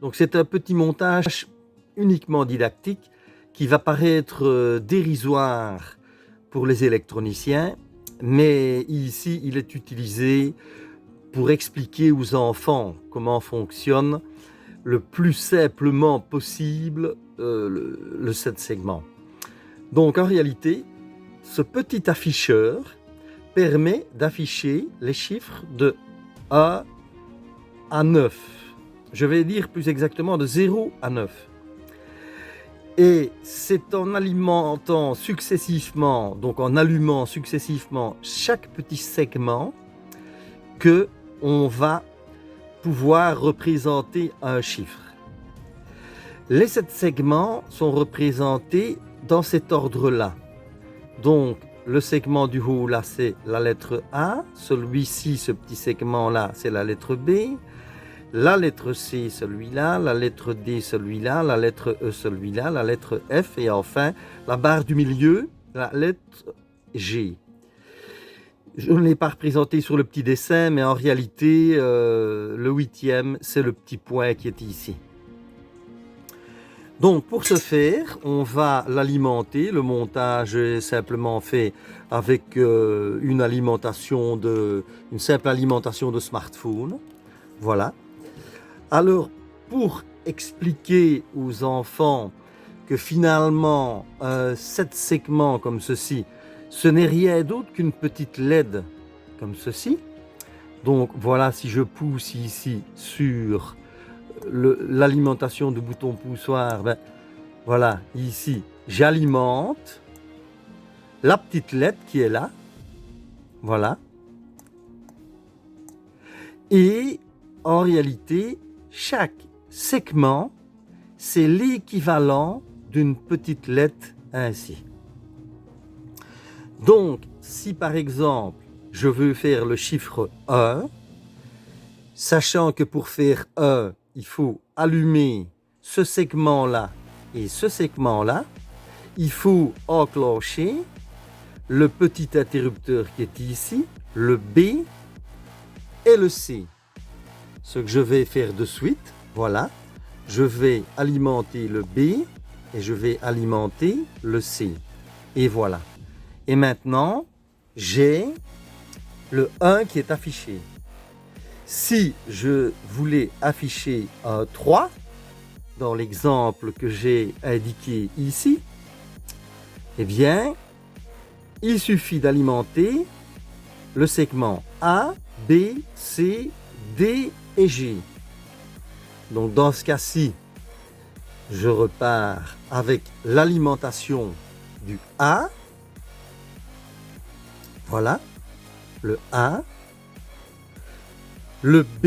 Donc c'est un petit montage uniquement didactique qui va paraître dérisoire pour les électroniciens, mais ici il est utilisé pour expliquer aux enfants comment fonctionne le plus simplement possible le 7 segments. Donc en réalité, ce petit afficheur permet d'afficher les chiffres de 1 à 9. Je vais dire plus exactement de 0 à 9. Et c'est en alimentant successivement, donc en allumant successivement chaque petit segment, que on va pouvoir représenter un chiffre. Les 7 segments sont représentés dans cet ordre-là. Donc, le segment du haut, là, c'est la lettre A. Celui-ci, ce petit segment-là, c'est la lettre B. La lettre C, celui-là. La lettre D, celui-là. La lettre E, celui-là. La lettre F. Et enfin, la barre du milieu, la lettre G. Je ne l'ai pas représenté sur le petit dessin, mais en réalité, le 8e, c'est le petit point qui est ici. Donc, pour ce faire, on va l'alimenter. Le montage est simplement fait avec une simple alimentation de smartphone. Voilà. Alors, pour expliquer aux enfants que finalement, 7 segments comme ceci, ce n'est rien d'autre qu'une petite LED comme ceci. Donc voilà, si je pousse ici sur l'alimentation du bouton poussoir, ben, voilà, ici, j'alimente la petite LED qui est là. Voilà. Et en réalité, chaque segment, c'est l'équivalent d'une petite LED ainsi. Donc, si par exemple, je veux faire le chiffre 1, sachant que pour faire 1, il faut allumer ce segment-là et ce segment-là, il faut enclencher le petit interrupteur qui est ici, le B et le C. Ce que je vais faire de suite, voilà, je vais alimenter le B et je vais alimenter le C. Et voilà. Et maintenant, j'ai le 1 qui est affiché. Si je voulais afficher un 3, dans l'exemple que j'ai indiqué ici, eh bien, il suffit d'alimenter le segment A, B, C, D et G. Donc dans ce cas-ci, je repars avec l'alimentation du A. Voilà, le A. Le B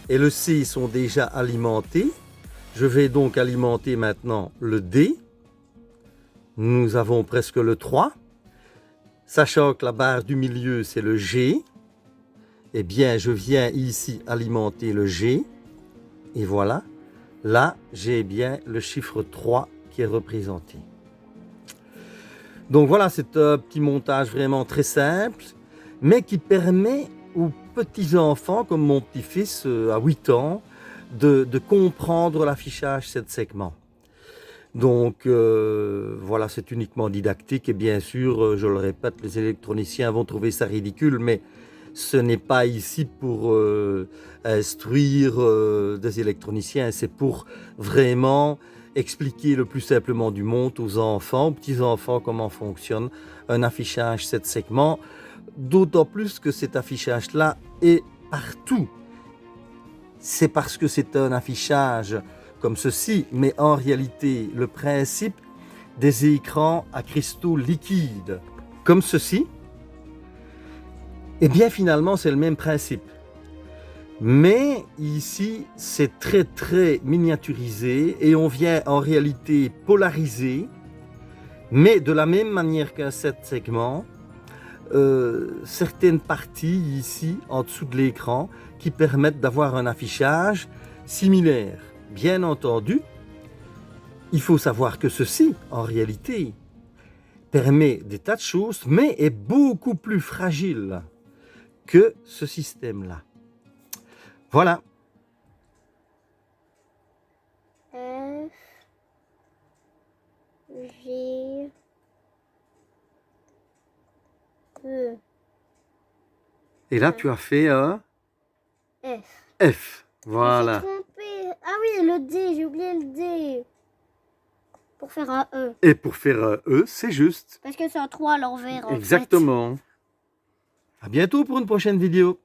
et le C sont déjà alimentés. Je vais donc alimenter maintenant le D. Nous avons presque le 3. Sachant que la barre du milieu, c'est le G. Eh bien, je viens ici alimenter le G. Et voilà. Là, j'ai bien le chiffre 3 qui est représenté. Donc voilà, c'est un petit montage vraiment très simple, mais qui permet aux petits-enfants, comme mon petit-fils à 8 ans, de comprendre l'affichage 7 segments. Donc voilà, c'est uniquement didactique et bien sûr, je le répète, les électroniciens vont trouver ça ridicule, mais ce n'est pas ici pour instruire des électroniciens, c'est pour vraiment expliquer le plus simplement du monde aux enfants, aux petits-enfants, comment fonctionne un affichage 7 segments, d'autant plus que cet affichage-là est partout. C'est parce que c'est un affichage comme ceci, mais en réalité, le principe des écrans à cristaux liquides, comme ceci, eh bien finalement c'est le même principe. Mais ici, c'est très très miniaturisé et on vient en réalité polariser, mais de la même manière qu'un 7 segments, certaines parties ici en dessous de l'écran qui permettent d'avoir un affichage similaire. Bien entendu, il faut savoir que ceci, en réalité, permet des tas de choses, mais est beaucoup plus fragile que ce système-là. Voilà. G, E, Et là, tu as fait un F. F. Je me Voilà. suis trompée. Ah oui, le D, j'ai oublié le D. Pour faire un E. Et pour faire un E, c'est juste. Parce que c'est un 3 à l'envers en fait. Exactement. À bientôt pour une prochaine vidéo.